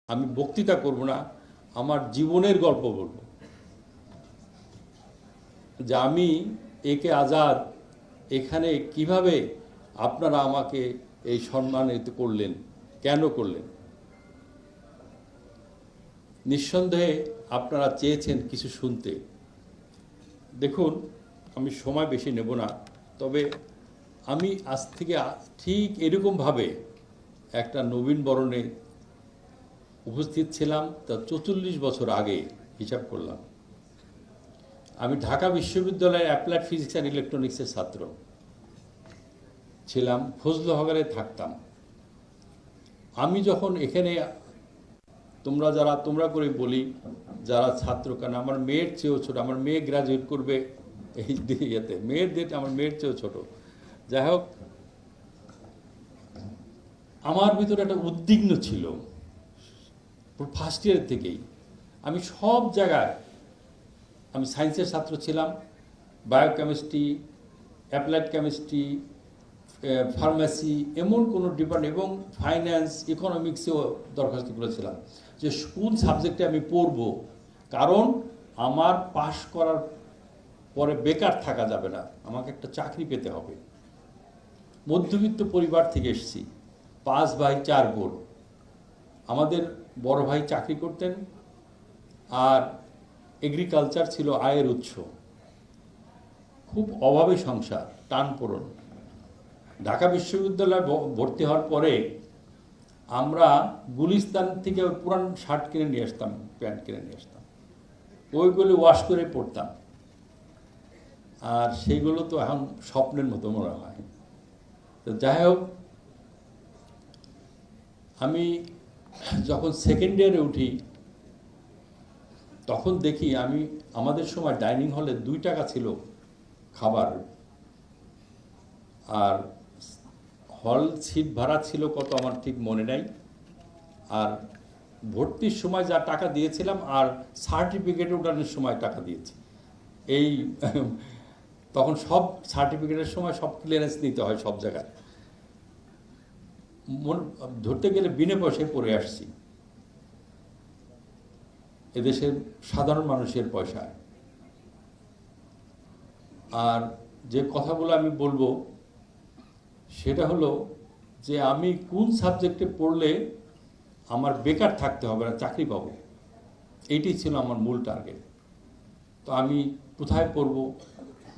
আমি বক্তৃতা করব না, আমার জীবনের গল্প বলবো যে আমি একে আজাদ এখানে কিভাবে আপনারা আমাকে এই সম্মানিত করলেন, কেন করলেন। নিঃসন্দেহে আপনারা চেয়েছেন কিছু শুনতে। দেখুন, আমি সময় বেশি নেব না, তবে আমি আজ থেকে ঠিক এরকমভাবে একটা নবীন বরণে উপস্থিত ছিলাম, তা 44 বছর আগে হিসাব করলাম। আমি ঢাকা বিশ্ববিদ্যালয়ের অ্যাপ্লাইড ফিজিক্স অ্যান্ড ইলেকট্রনিক্সের ছাত্র ছিলাম, ফজলু হকারে থাকতাম। আমি যখন এখানে তোমরা করে বলি যারা ছাত্র, কারণ আমার মেয়ের চেয়েও ছোট, আমার মেয়ে গ্রাজুয়েট করবে এই ইয়েতে, আমার মেয়ের চেয়েও ছোট। যাই হোক, আমার ভিতরে একটা উদ্বিগ্ন ছিল ফার্স্ট ইয়ার থেকেই। আমি সব জায়গায়, আমি সায়েন্সের ছাত্র ছিলাম, বায়োকেমিস্ট্রি, অ্যাপ্লাইড কেমিস্ট্রি, ফার্মেসি, এমন কোনো ডিপার্টমেন্ট, এবং ফাইন্যান্স, ইকোনমিক্সেও দরখাস্ত করেছিলাম যে কোন সাবজেক্টে আমি পড়ব, কারণ আমার পাশ করার পরে বেকার থাকা যাবে না, আমাকে একটা চাকরি পেতে হবে। মধ্যবিত্ত পরিবার থেকে এসেছি, 5 ভাই 4 বোন। আমাদের বড় ভাই চাকরি করতেন, আর এগ্রিকালচার ছিল আয়ের উৎস। খুব অভাবে সংসার, টানপোড়েন। ঢাকা বিশ্ববিদ্যালয়ে ভর্তি হওয়ার পরে আমরা গুলিস্তান থেকে পুরান শার্ট কিনে নিয়ে আসতাম, প্যান্ট কিনে নিয়ে আসতাম, ওইগুলো ওয়াশ করে পরতাম। আর সেইগুলো তো এখন স্বপ্নের মতো মনে হয়। তো যাই হোক, আমি যখন সেকেন্ড ইয়ারে উঠি তখন দেখি আমাদের সময় ডাইনিং হলে 2 টাকা ছিল খাবার, আর হল সিট ভাড়া ছিল কত আমার ঠিক মনে নাই। আর ভর্তির সময় যা টাকা দিয়েছিলাম, আর সার্টিফিকেট ওঠানোর সময় টাকা দিয়েছি। এই তখন সব সার্টিফিকেটের সময় সব ক্লিয়ারেন্স নিতে হয় সব জায়গায়। ধরতে গেলে বিনা পয়সায় পড়ে আসছি, এদেশের সাধারণ মানুষের পয়সায়। আর যে কথাগুলো আমি বলবো সেটা হলো যে আমি কোন সাবজেক্টে পড়লে আমার বেকার থাকতে হবে না, চাকরি পাবো, এইটাই ছিল আমার মূল টার্গেট। তো আমি কোথায় পড়ব,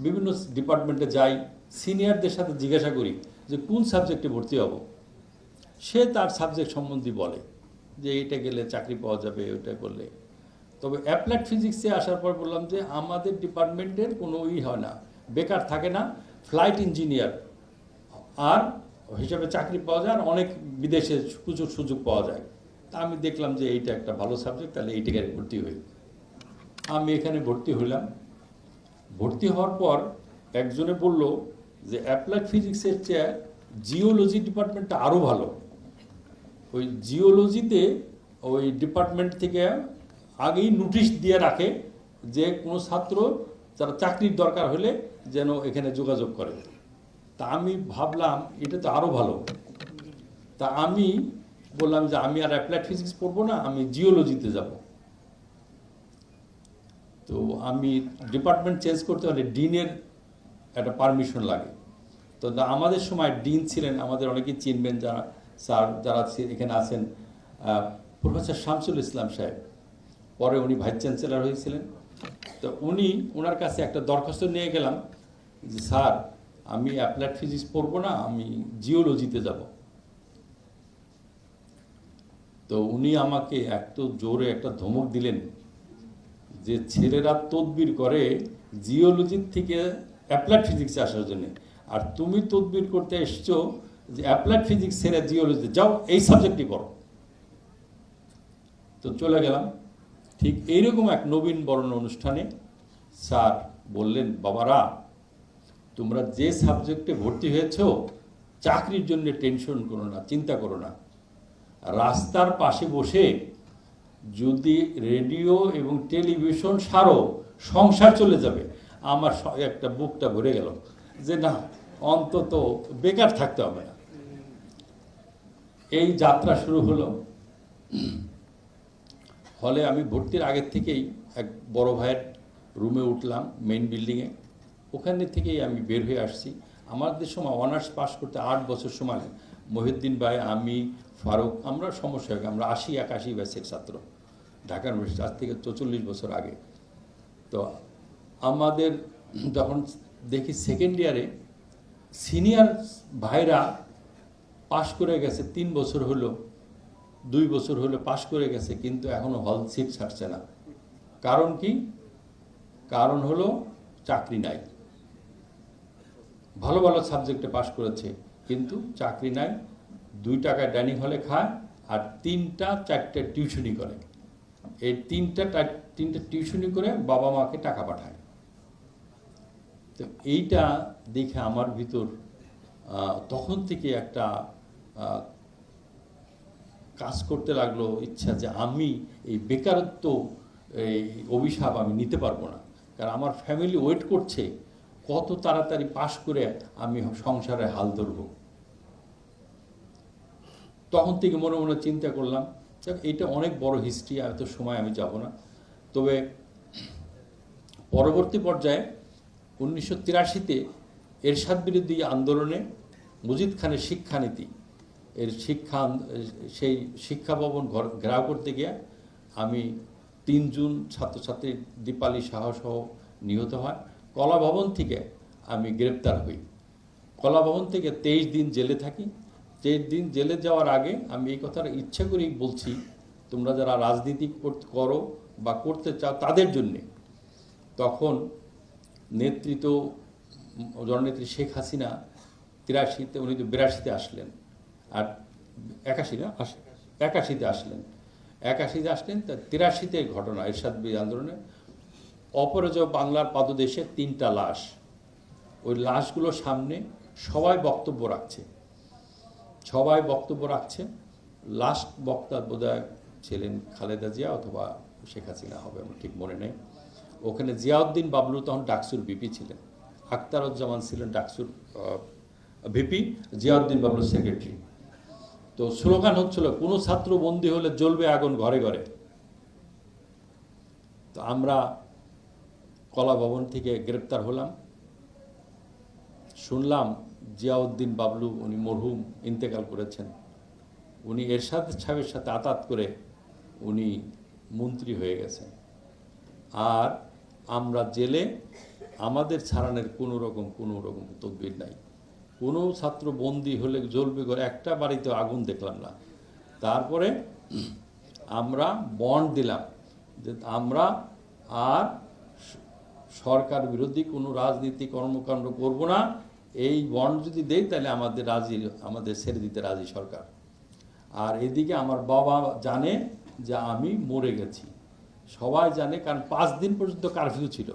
বিভিন্ন ডিপার্টমেন্টে যাই, সিনিয়রদের সাথে জিজ্ঞাসা করি যে কোন সাবজেক্টে ভর্তি হব। সে তার সাবজেক্ট সম্বন্ধে বলে যে এইটা গেলে চাকরি পাওয়া যাবে, ওইটা করলে। তবে অ্যাপ্লাইড ফিজিক্সে আসার পর বললাম যে আমাদের ডিপার্টমেন্টের কোনো হয় না, বেকার থাকে না, ফ্লাইট ইঞ্জিনিয়ার আর হিসাবে চাকরি পাওয়া যায়, আর অনেক বিদেশে প্রচুর সুযোগ পাওয়া যায়। তা আমি দেখলাম যে এইটা একটা ভালো সাবজেক্ট, তাহলে এইটাকে ভর্তি হই। আমি এখানে ভর্তি হইলাম। ভর্তি হওয়ার পর একজনে বলল যে অ্যাপ্লাইড ফিজিক্সের চেয়ে জিওলজি ডিপার্টমেন্টটা আরও ভালো। ওই জিওলজিতে ওই ডিপার্টমেন্ট থেকে আগেই নোটিশ দিয়ে রাখে যে কোনো ছাত্র যারা চাকরির দরকার হলে যেন এখানে যোগাযোগ করে। তা আমি ভাবলাম এটা তো আরও ভালো। তা আমি বললাম যে আমি আর অ্যাপ্লাইড ফিজিক্স পড়বো না, আমি জিওলজিতে যাব। তো আমি ডিপার্টমেন্ট চেঞ্জ করতে হলে ডিনের একটা পারমিশন লাগে। তো আমাদের সময় ডিন ছিলেন, আমাদের অনেকেই চিনবেন যারা স্যার, যারা এখানে আছেন, প্রফেসর শামসুল ইসলাম সাহেব। পরে উনি ভাইস চ্যান্সেলর হয়েছিলেন। তো ওনার কাছে একটা দরখাস্ত নিয়ে গেলাম যে স্যার, আমি অ্যাপ্লাইড ফিজিক্স পড়বো না, আমি জিওলজিতে যাব। তো উনি আমাকে এত জোরে একটা ধমক দিলেন যে ছেলেরা তদবির করে জিওলজির থেকে অ্যাপ্লাইড ফিজিক্সে আসার জন্য, আর তুমি তদবির করতে এসছো যে অ্যাপ্লাইড ফিজিক্স ছেড়ে জিওলজিতে যাও, এই সাবজেক্টই করো। তো চলে গেলাম। ঠিক এইরকম এক নবীন বরণ অনুষ্ঠানে স্যার বললেন, বাবারা, তোমরা যে সাবজেক্টে ভর্তি হয়েছ চাকরির জন্য টেনশন করো না, চিন্তা করো না। রাস্তার পাশে বসে যদি রেডিও এবং টেলিভিশন সারো, সংসার চলে যাবে। আমার একটা বুকটা ভরে গেল যে না, অন্তত বেকার থাকতে হবে না। এই যাত্রা শুরু হলো। ফলে আমি ভর্তির আগের থেকেই এক বড় ভাইয়ের রুমে উঠলাম মেইন বিল্ডিংয়ে, ওখানে থেকেই আমি বের হয়ে আসছি। আমাদের সময় অনার্স পাস করতে 8 বছর সময়, মহিউদ্দিন ভাই, আমি, ফারুক, আমরা সমস্যা হয়, আমরা 80-81 ব্যাচের ছাত্র ঢাকা ইউনিভার্সিটি, আজ থেকে 44 বছর আগে। তো আমাদের যখন দেখি সেকেন্ড ইয়ারে সিনিয়র ভাইরা পাশ করে গেছে, 3 বছর হলো, 2 বছর হলো পাশ করে গেছে, কিন্তু এখনও হল সিট ছাড়ছে না। কারণ কি? কারণ হলো চাকরি নাই। ভালো ভালো সাবজেক্টে পাশ করেছে কিন্তু চাকরি নাই, 2 টাকায় ডাইনিং হলে খায় আর 3টা-4টে টিউশনি করে। এই 3টা টিউশনি করে বাবা মাকে টাকা পাঠায়। তো এইটা দেখে আমার ভিতর তখন থেকে একটা কাজ করতে লাগলো, ইচ্ছা যে আমি এই বেকারত্ব, এই অভিশাপ আমি নিতে পারবো না। কারণ আমার ফ্যামিলি ওয়েট করছে কত তাড়াতাড়ি পাশ করে আমি সংসারে হাল ধরব। তখন থেকে মনে মনে চিন্তা করলাম, এইটা অনেক বড় হিস্ট্রি, এত সময় আমি যাব না। তবে পরবর্তী পর্যায়ে 1983-তে এরশাদ বিরোধী আন্দোলনে মুজিদ খানের শিক্ষানীতি, সেই শিক্ষা ভবন ঘেরাও করতে গিয়ে আমি 3 জুন ছাত্রছাত্রী দীপালি সাহসহ নিহত হয়। কলা ভবন থেকে আমি গ্রেপ্তার হই। কলা ভবন থেকে 23 দিন জেলে থাকি। 23 দিন জেলে যাওয়ার আগে আমি এই কথাটা ইচ্ছা করেই বলছি, তোমরা যারা রাজনীতি করো বা করতে চাও তাদের জন্যে। তখন নেতৃত্ব জননেত্রী শেখ হাসিনা 83-তে, উনি তো 82-তে আসলেন, আর 81-তে আসলেন। 81-তে আসলেন, তা 83-তে ঘটনা এরশাদ বিরোধী আন্দোলনে অপরাজয় বাংলার পাদদেশে 3টা লাশ। ওই লাশগুলোর সামনে সবাই বক্তব্য রাখছে। লাস্ট বক্তা বোধহয় ছিলেন খালেদা জিয়া অথবা শেখ হাসিনা হবে, আমার ঠিক মনে নেই। ওখানে জিয়াউদ্দিন বাবলু তখন ডাকসুর ভিপি ছিলেন, আখতারুজ্জামান ছিলেন ডাকসুর ভিপি, জিয়াউদ্দিন বাবলু সেক্রেটারি। তো স্লোগান হচ্ছিল, কোনো ছাত্র বন্দী হলে জ্বলবে আগুন ঘরে ঘরে। তো আমরা কলা ভবন থেকে গ্রেপ্তার হলাম। শুনলাম জিয়াউদ্দিন বাবলু, উনি মরহুম, ইন্তেকাল করেছেন। উনি এরশাদ সাহেবের সাথে আতাত করে উনি মন্ত্রী হয়ে গেছেন। আর আমরা জেলে, আমাদের ছাড়ানোর কোনো রকম তদবির নাই। কোনো ছাত্র বন্দী হলে জ্বলবে ঘরে, একটা বাড়িতে আগুন দেখলাম না। তারপরে আমরা বন্ড দিলাম যে আমরা আর সরকার বিরোধী কোনো রাজনীতি কর্মকাণ্ড করব না। এই বন্ড যদি দেই তাহলে আমাদের ছেড়ে দিতে রাজি সরকার। আর এদিকে আমার বাবা জানে যে আমি মরে গেছি, সবাই জানে, কারণ 5 দিন পর্যন্ত কারফিউ ছিল।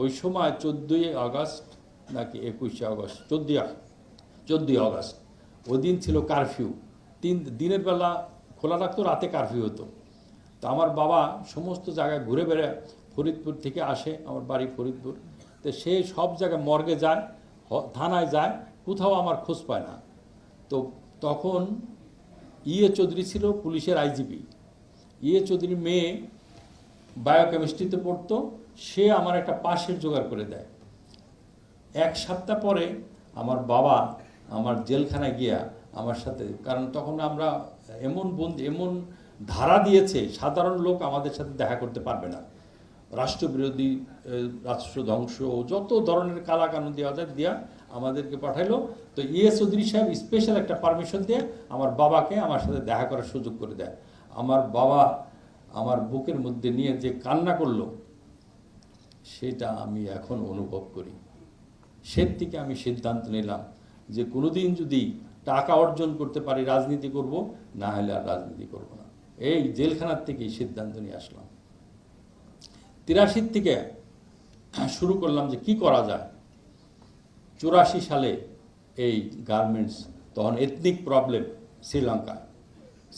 ওই সময় 14ই আগস্ট নাকি 21শে আগস্ট, 14ই আগস্ট, ওই দিন ছিল কারফিউ। দিনের বেলা খোলা রাখতো, রাতে কারফিউ হতো। তো আমার বাবা সমস্ত জায়গায় ঘুরে বেড়ে, ফরিদপুর থেকে আসে, আমার বাড়ি ফরিদপুর, তো সে সব জায়গায় মর্গে যায়, থানায় যায়, কোথাও আমার খোঁজ পায় না। তো তখন চৌধুরী ছিল পুলিশের আইজিপি। চৌধুরীর মেয়ে বায়োকেমিস্ট্রিতে পড়তো, সে আমার একটা পাশের জোগাড় করে দেয়। 1 সপ্তাহ পরে আমার বাবা আমার জেলখানায় গিয়া আমার সাথে, কারণ তখন আমরা এমন ধারা দিয়েছে, সাধারণ লোক আমাদের সাথে দেখা করতে পারবে না। রাষ্ট্রবিরোধী, রাষ্ট্র ধ্বংস, যত ধরনের কালাকানুন দেওয়া যায় দিয়া আমাদেরকে পাঠাইলো। তো চৌধুরী সাহেব স্পেশাল একটা পারমিশন দিয়ে আমার বাবাকে আমার সাথে দেখা করার সুযোগ করে দেয়। আমার বাবা আমার বুকের মধ্যে নিয়ে যে কান্না করলো, সেটা আমি এখন অনুভব করি। সে থেকে আমি সিদ্ধান্ত নিলাম যে কোনোদিন যদি টাকা অর্জন করতে পারি রাজনীতি করব, না হলে আর রাজনীতি করব না। এই জেলখানার থেকেই সিদ্ধান্ত নিয়ে আসলাম। 83 থেকে শুরু করলাম যে কি করা যায়। 84 সালে এই গার্মেন্টস, তখন এথনিক প্রবলেম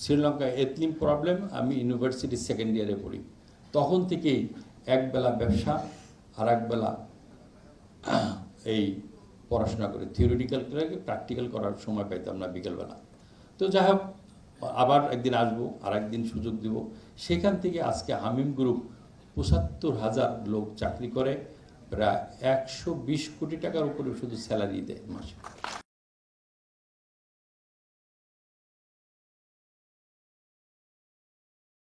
শ্রীলঙ্কায় এথনিক প্রবলেম, আমি ইউনিভার্সিটি সেকেন্ড ইয়ারে পড়ি। তখন থেকেই একবেলা ব্যবসা আর একবেলা এই পড়াশোনা করে, থিওরিটিক্যাল করে, প্র্যাকটিক্যাল করার সময় পাইতাম না বিকেলবেলা। তো যাই হোক, আবার একদিন আসবো, আর একদিন সুযোগ দেব। সেখান থেকে আজকে হামিম গ্রুপ ৭৫,০০০ লোক চাকরি করে, প্রায় ১২০ কোটি টাকার উপরে শুধু স্যালারি দেয় মাসে।